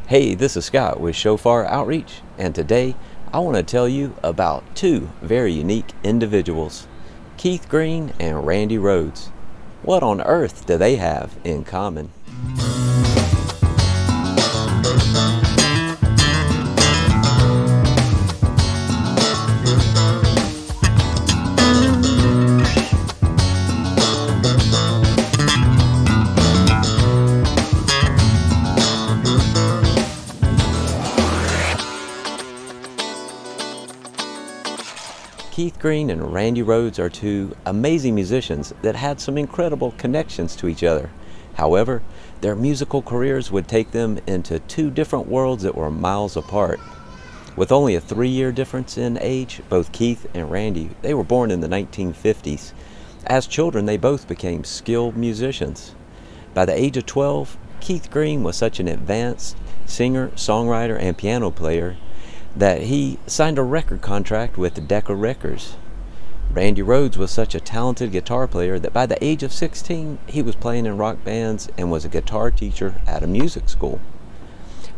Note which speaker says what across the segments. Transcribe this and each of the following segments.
Speaker 1: Hey, this is Scott with Shofar Outreach, and today I want to tell you about two very unique individuals, Keith Green and Randy Rhoads. What on earth do they have in common? Keith Green and Randy Rhoads are two amazing musicians that had some incredible connections to each other. However, their musical careers would take them into two different worlds that were miles apart. With only a 3-year difference in age, both Keith and Randy, they were born in the 1950s. As children, they both became skilled musicians. By the age of 12, Keith Green was such an advanced singer, songwriter, and piano player that he signed a record contract with Decca Records. Randy Rhoads was such a talented guitar player that by the age of 16, he was playing in rock bands and was a guitar teacher at a music school.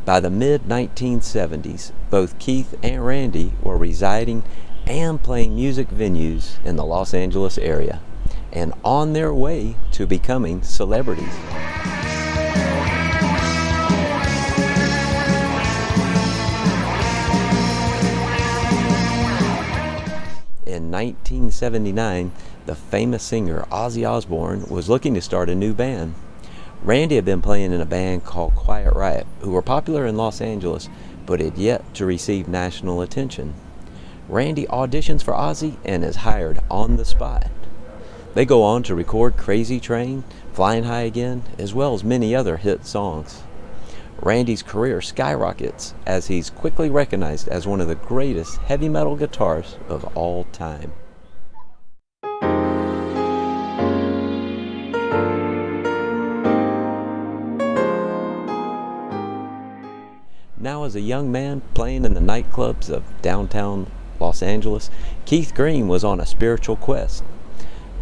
Speaker 1: By the mid-1970s, both Keith and Randy were residing and playing music venues in the Los Angeles area and on their way to becoming celebrities. In 1979, the famous singer Ozzy Osbourne was looking to start a new band. Randy had been playing in a band called Quiet Riot, who were popular in Los Angeles, but had yet to receive national attention. Randy auditions for Ozzy and is hired on the spot. They go on to record Crazy Train, Flying High Again, as well as many other hit songs. Randy's career skyrockets as he's quickly recognized as one of the greatest heavy metal guitarists of all time. Now, as a young man playing in the nightclubs of downtown Los Angeles, Keith Green was on a spiritual quest.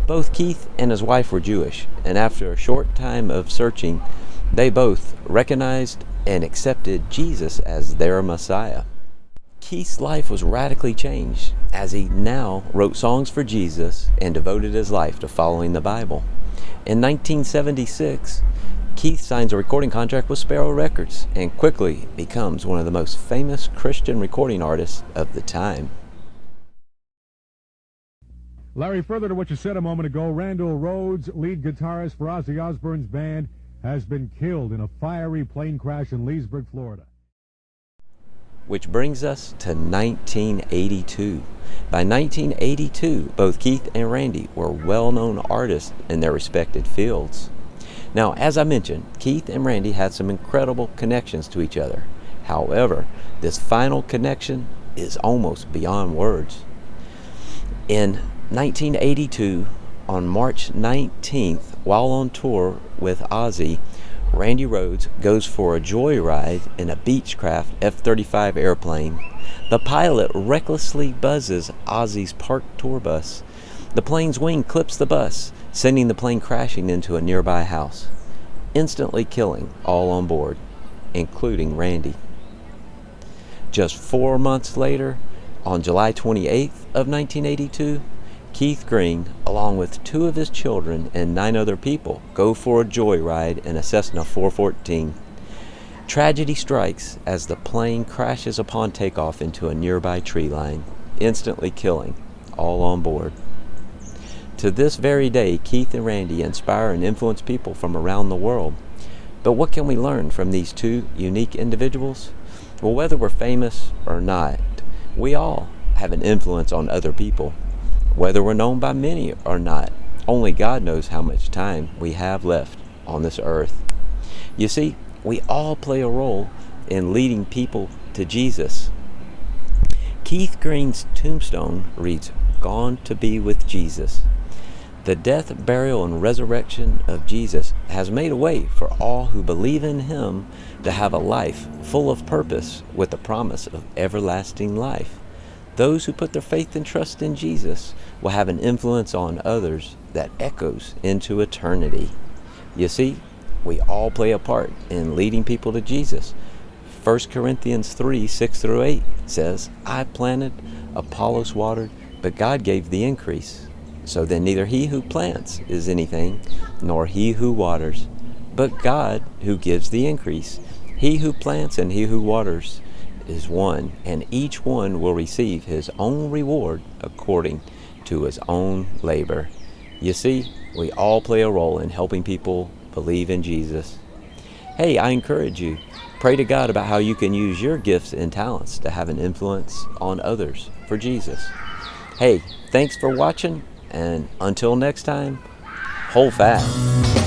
Speaker 1: Both Keith and his wife were Jewish, and after a short time of searching, they both recognized and accepted Jesus as their Messiah. Keith's life was radically changed as he now wrote songs for Jesus and devoted his life to following the Bible. In 1976, Keith signs a recording contract with Sparrow Records and quickly becomes one of the most famous Christian recording artists of the time.
Speaker 2: Larry, further to what you said a moment ago, Randall Rhoads, lead guitarist for Ozzy Osbourne's band, has been killed in a fiery plane crash in Leesburg, Florida.
Speaker 1: Which brings us to 1982. By 1982, both Keith and Randy were well-known artists in their respected fields. Now, as I mentioned, Keith and Randy had some incredible connections to each other. However, this final connection is almost beyond words. In 1982, on March 19th, while on tour with Ozzy, Randy Rhoads goes for a joyride in a Beechcraft F-35 airplane. The pilot recklessly buzzes Ozzy's parked tour bus. The plane's wing clips the bus, sending the plane crashing into a nearby house, instantly killing all on board, including Randy. Just 4 months later, on July 28th of 1982, Keith Green, along with 2 of his children and 9 other people, go for a joyride in a Cessna 414. Tragedy strikes as the plane crashes upon takeoff into a nearby tree line, instantly killing all on board. To this very day, Keith and Randy inspire and influence people from around the world. But what can we learn from these two unique individuals? Well, whether we're famous or not, we all have an influence on other people. Whether we're known by many or not, only God knows how much time we have left on this earth. You see, we all play a role in leading people to Jesus. Keith Green's tombstone reads, "Gone to be with Jesus." The death, burial, and resurrection of Jesus has made a way for all who believe in Him to have a life full of purpose with the promise of everlasting life. Those who put their faith and trust in Jesus will have an influence on others that echoes into eternity. You see, we all play a part in leading people to Jesus. 1 Corinthians 3, 6 through 8 says, I planted, Apollos watered, but God gave the increase. So then neither he who plants is anything, nor he who waters, but God who gives the increase. He who plants and he who waters is one, and each one will receive his own reward according to his own labor. You see, we all play a role in helping people believe in Jesus. Hey, I encourage you, pray to God about how you can use your gifts and talents to have an influence on others for Jesus. Hey, thanks for watching, and until next time, hold fast.